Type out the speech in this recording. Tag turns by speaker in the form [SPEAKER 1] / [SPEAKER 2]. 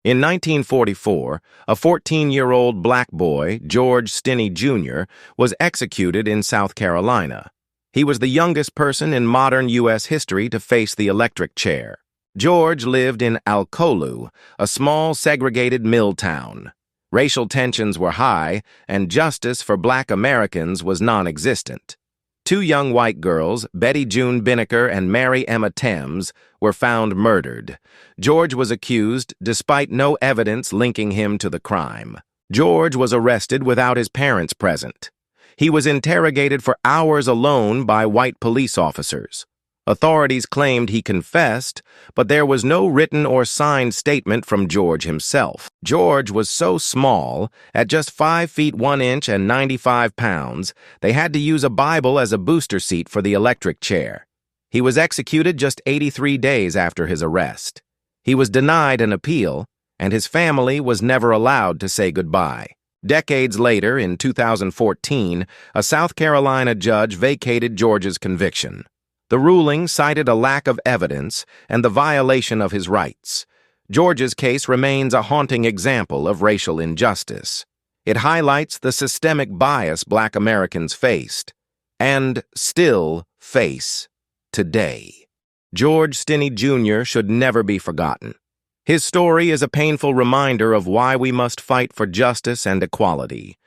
[SPEAKER 1] In 1944, a 14-year-old black boy, George Stinney Jr., was executed in South Carolina. He was the youngest person in modern U.S. history to face the electric chair. George lived in Alcolu, a small segregated mill town. Racial tensions were high, and justice for black Americans was non-existent. Two young white girls, Betty June Binnicker and Mary Emma Thames, were found murdered. George was accused, despite no evidence linking him to the crime. George was arrested without his parents present. He was interrogated for hours alone by white police officers. Authorities claimed he confessed, but there was no written or signed statement from George himself. George was so small, at just 5 feet 1 inch and 95 pounds, they had to use a Bible as a booster seat for the electric chair. He was executed just 83 days after his arrest. He was denied an appeal, and his family was never allowed to say goodbye. Decades later, in 2014, a South Carolina judge vacated George's conviction. The ruling cited a lack of evidence and the violation of his rights. George's case remains a haunting example of racial injustice. It highlights the systemic bias black Americans faced, and still face, today. George Stinney Jr. should never be forgotten. His story is a painful reminder of why we must fight for justice and equality.